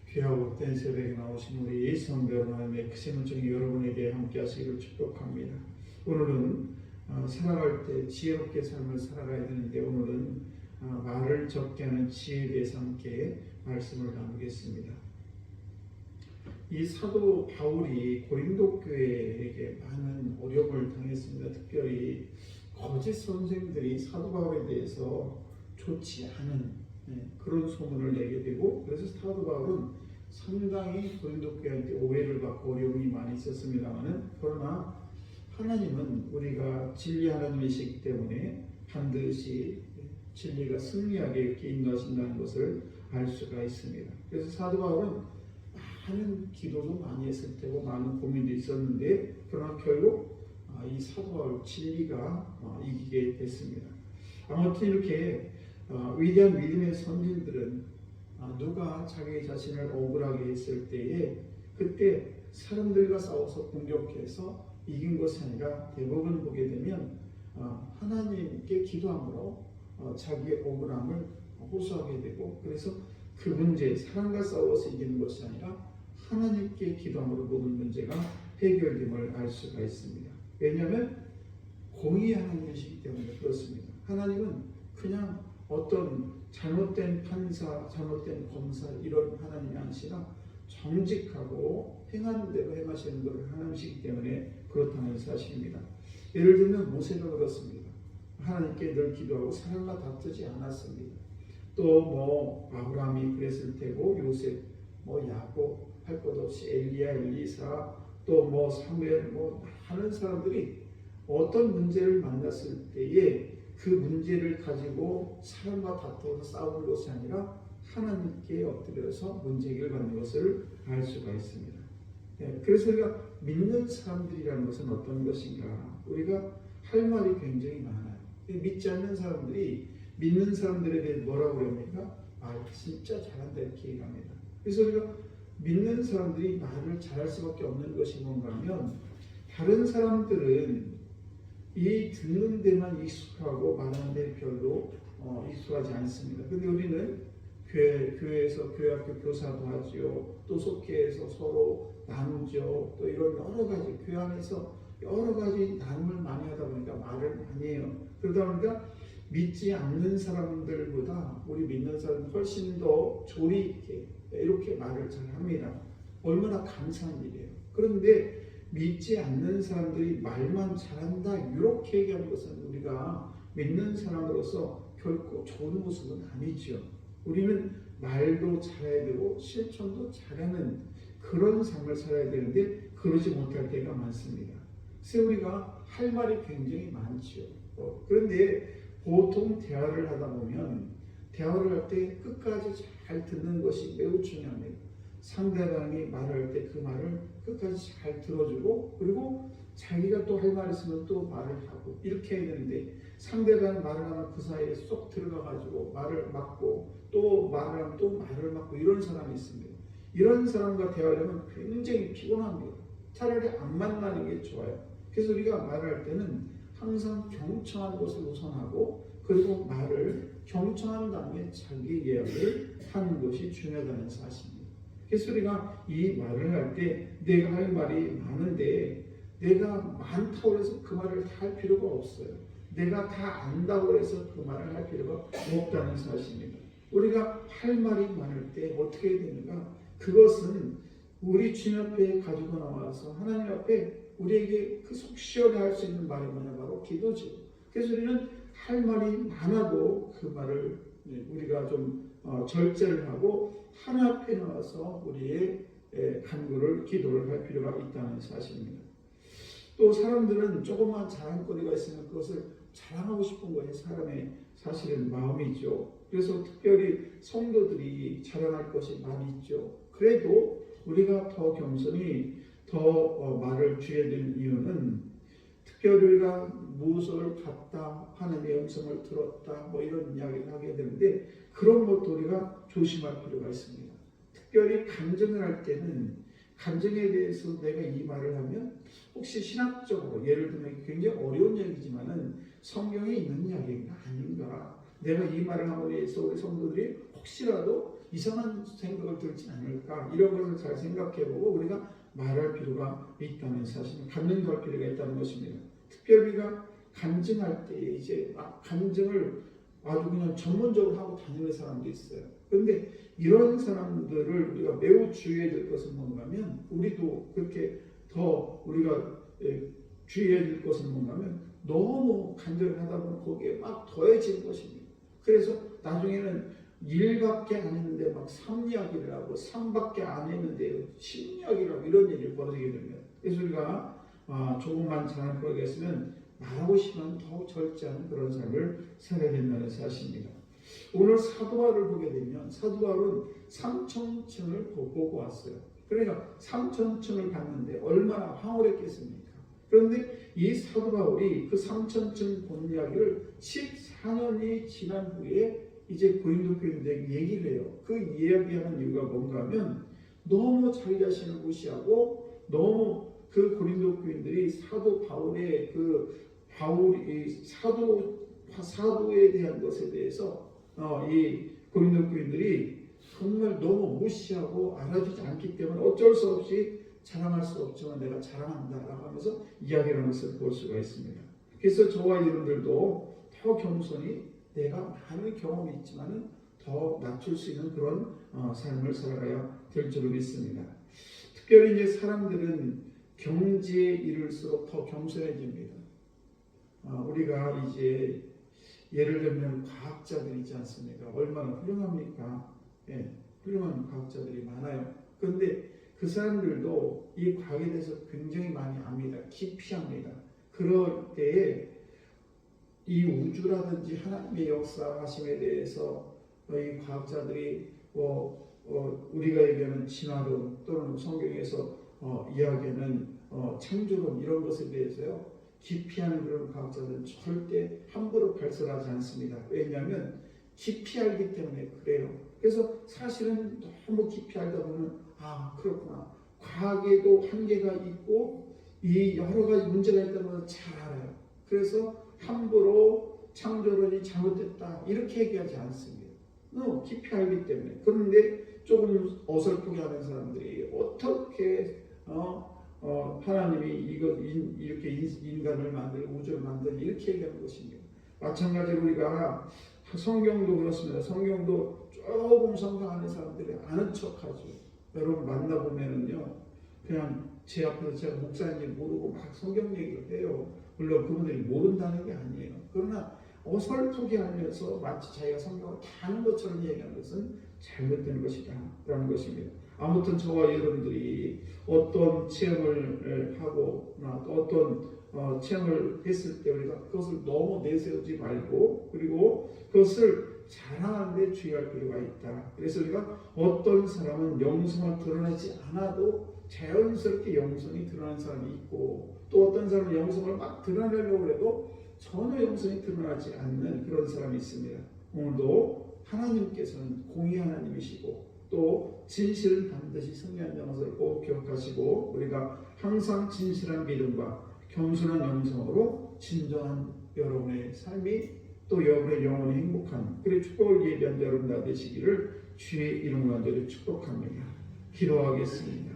귀하고 된 새벽에 나오신 우리 성도 하나님의 크신 은총이 여러분에게 함께 하시기를 축복합니다. 오늘은 살아갈 때 지혜롭게 삶을 살아가야 되는데 오늘은 말을 적게 하는 지혜에 대해서 함께 말씀을 나누겠습니다. 이 사도 바울이 고린도 교회에게 많은 어려움을 당했습니다. 특별히 거짓 선생들이 사도 바울에 대해서 좋지 않은 그런 소문을 내게 되고, 그래서 사도 바울은 상당히 고린도 교회한테 오해를 받고 어려움이 많이 있었습니다만은, 그러나 하나님은 우리가 진리 하나님이시기 때문에 반드시 진리가 승리하게 이렇게 인도하신다는 것을 알 수가 있습니다. 그래서 사도 바울은 많은 기도도 많이 했을 테고 많은 고민도 있었는데, 그러나 결국 이 사도 바울 진리가 이기게 됐습니다. 아무튼 이렇게 위대한 믿음의 선진들은 누가 자기 자신을 억울하게 했을 때에 그때 사람들과 싸워서 공격해서 이긴 것이 아니라 대부분 보게 되면 하나님께 기도함으로 자기의 억울함을 호소하게 되고, 그래서 그 문제, 사람과 싸워서 이기는 것이 아니라 하나님께 기도함으로 모든 문제가 해결됨을 알 수가 있습니다. 왜냐하면 공의의 하나님이시기 때문에 그렇습니다. 하나님은 그냥 어떤 잘못된 판사, 잘못된 검사 이런 하나님이 아니시라 정직하고 행하는 대로 행하시는 것을 하나님이시기 때문에 그렇다는 사실입니다. 예를 들면 모세가 그렇습니다. 하나님께 늘 기도하고 사람과 다투지 않았습니다. 또 아브라함이 그랬을 테고, 요셉, 야곱 할 것 없이 엘리야, 엘리사, 또 사무엘, 많은 사람들이 어떤 문제를 만났을 때에 그 문제를 가지고 사람과 다투어서 싸우는 것이 아니라 하나님께 엎드려서 문제 해결을 받는 것을 알 수가 있습니다. 그래서 우리가 믿는 사람들이라는 것은 어떤 것인가? 우리가 할 말이 굉장히 많아요. 믿지 않는 사람들이 믿는 사람들에 대해 뭐라고 그럽니까? 진짜 잘한다 이렇게 얘기합니다. 그래서 우리가 믿는 사람들이 말을 잘할 수밖에 없는 것이 뭔가 하면, 다른 사람들은 이 듣는 데만 익숙하고 말하는 데 별로 익숙하지 않습니다. 근데 우리는 교회에서 교회학교 교사도 하죠. 또 속회에서 서로 나누죠. 또 이런 여러 가지 교회 안에서 여러 가지 나눔을 많이 하다 보니까 말을 많이 해요. 그러다 보니까 믿지 않는 사람들보다 우리 믿는 사람은 훨씬 더 조리 있게 이렇게 말을 잘 합니다. 얼마나 감사한 일이에요. 그런데 믿지 않는 사람들이 말만 잘한다 이렇게 얘기하는 것은 우리가 믿는 사람으로서 결코 좋은 모습은 아니죠. 우리는 말도 잘해야 되고 실천도 잘하는 그런 삶을 살아야 되는데 그러지 못할 때가 많습니다. 그래서 우리가 할 말이 굉장히 많죠. 그런데 보통 대화를 하다 보면 대화를 할 때 끝까지 잘 듣는 것이 매우 중요합니다. 상대방이 말할 때 그 말을 끝까지 잘 들어주고, 그리고 자기가 또 할 말 있으면 또 말을 하고 이렇게 해야 되는데, 상대방이 말을 하면 그 사이에 쏙 들어가가지고 말을 막고 또 말을 하면 또 말을 막고 이런 사람이 있습니다. 이런 사람과 대화하려면 굉장히 피곤합니다. 차라리 안 만나는 게 좋아요. 그래서 우리가 말할 때는 항상 경청하는 것을 우선하고, 그리고 말을 경청한 다음에 자기 이야기를 하는 것이 중요하다는 사실입니다. 그래서 우리가 이 말을 할 때 내가 할 말이 많은데 내가 많다고 해서 그 말을 다 할 필요가 없어요. 내가 다 안다고 해서 그 말을 할 필요가 없다는 사실입니다. 우리가 할 말이 많을 때 어떻게 해야 되는가? 그것은 우리 주님 앞에 가지고 나와서 하나님 앞에 우리에게 그 속 시원해 할 수 있는 말이 뭐냐? 바로 기도죠. 그래서 우리는 할 말이 많아도 그 말을 우리가 좀 절제를 하고 하나님 앞에 나와서 우리의 간구를, 기도를 할 필요가 있다는 사실입니다. 또 사람들은 조그만 자랑거리가 있으면 그것을 자랑하고 싶은 것이 사람의 사실은 마음이죠. 그래서 특별히 성도들이 자랑할 것이 많이 있죠. 그래도 우리가 더 겸손히 더 말을 주어야 되는 이유는, 특별히 우리가 무엇을 봤다, 하나님의 음성을 들었다, 이런 이야기를 하게 되는데 그런 것도 우리가 조심할 필요가 있습니다. 특별히 간증을 할 때는 간증에 대해서 내가 이 말을 하면 혹시 신학적으로, 예를 들면 굉장히 어려운 얘기지만은 성경에 있는 이야기가 아닌가, 내가 이 말을 함으로 해서 우리 성도들이 혹시라도 이상한 생각을 들지 않을까 이런 것을 잘 생각해보고 우리가 말할 필요가 있다는 사실, 간증할 필요가 있다는 것입니다. 특별히 우리가 간증할 때 이제 막 간증을 아주 그냥 전문적으로 하고 다니는 사람도 있어요. 그런데 이런 사람들을 우리가 매우 주의해야 될 것은 뭔가면 우리도 그렇게 더 우리가 주의해야 될 것은 뭔가면 너무 간증을 하다 보면 거기에 막 더해지는 것입니다. 그래서 나중에는 일밖에 안 했는데 막 3이야기를 하고 3밖에 안 했는데 10이야기를 하고 이런 일이 벌어지게 됩니다. 그래서 우리가 조금만 잘할 거가 있으면 말하고 싶으면 더욱 절제하는 그런 삶을 살아야 된다는 사실입니다. 오늘 사도바울을 보게 되면 사도바울은 3,000층을 보고 왔어요. 그러니까 3,000층을 갔는데 얼마나 황홀했겠습니까? 그런데 이 사도바울이 그 3,000층 본 이야기를 14년이 지난 후에 이제 고린도 교인들에게 얘기를 해요. 그 이야기하는 이유가 뭔가 하면 너무 자기 자신을 무시하고 너무 그 고린도 교인들이 사도 바울의 사도에 대한 것에 대해서 이 고린도 교인들이 정말 너무 무시하고 알아주지 않기 때문에 어쩔 수 없이 자랑할 수 없지만 내가 자랑한다라고 하면서 이야기를 하는 것을 볼 수가 있습니다. 그래서 저와 여러분들도 더 겸손히 내가 많은 경험이 있지만은 더 낮출 수 있는 그런 삶을 살아가야 될 줄로 믿습니다. 특별히 이제 사람들은 경지에 이를수록 더 겸손해집니다. 우리가 이제 예를 들면 과학자들이 있지 않습니까? 얼마나 훌륭합니까? 예, 훌륭한 과학자들이 많아요. 그런데 그 사람들도 이 과학에 대해서 굉장히 많이 압니다. 깊이 합니다. 그럴 때에 이 우주라든지 하나님의 역사하심에 대해서 이 과학자들이 우리가 얘기하는 진화론 또는 성경에서 이야기하는 창조론 이런 것에 대해서요 깊이 하는 그런 과학자들은 절대 함부로 발설하지 않습니다. 왜냐하면 깊이 알기 때문에 그래요. 그래서 사실은 너무 깊이 알다 보면 그렇구나. 과학에도 한계가 있고 이 여러 가지 문제가 있다는 것을 잘 알아요. 그래서 함부로 창조론이 잘못됐다 이렇게 얘기하지 않습니다. 너무 깊이 알기 때문에. 그런데 조금 어설프게 하는 사람들이 어떻게 하나님이 이렇게 인간을 만들고 우주를 만들고 이렇게 얘기하는 것입니다. 마찬가지로 우리가 성경도 그렇습니다. 성경도 조금 성경하는 사람들이 아는 척하죠. 여러분 만나보면은요 그냥 제 앞에서 제가 목사인지 모르고 막 성경 얘기를 해요. 물론 그분들이 모른다는 게 아니에요. 그러나 어설프게 하면서 마치 자기가 성경을 다 아는 것처럼 얘기하는 것은 잘못된 것이다 라는 것입니다. 아무튼 저와 여러분들이 어떤 체험을 하고 어떤 체험을 했을 때 우리가 그것을 너무 내세우지 말고 그리고 그것을 자랑하는 데 주의할 필요가 있다. 그래서 우리가 어떤 사람은 영성을 드러내지 않아도 자연스럽게 영성이 드러나는 사람이 있고 또 어떤 사람은 영성을 막 드러내려고 해도 전혀 영성이 드러나지 않는 그런 사람이 있습니다. 오늘도 하나님께서는 공의 하나님이시고 또 진실은 반드시 승리한다는 것을 꼭 기억하시고 우리가 항상 진실한 믿음과 겸손한 영성으로 진정한 여러분의 삶이 또 여러분의 영혼이 행복한 그리고 축복을 예비한 여러분 다 되시기를 주의 이름으로 간절히 축복합니다. 기도하겠습니다.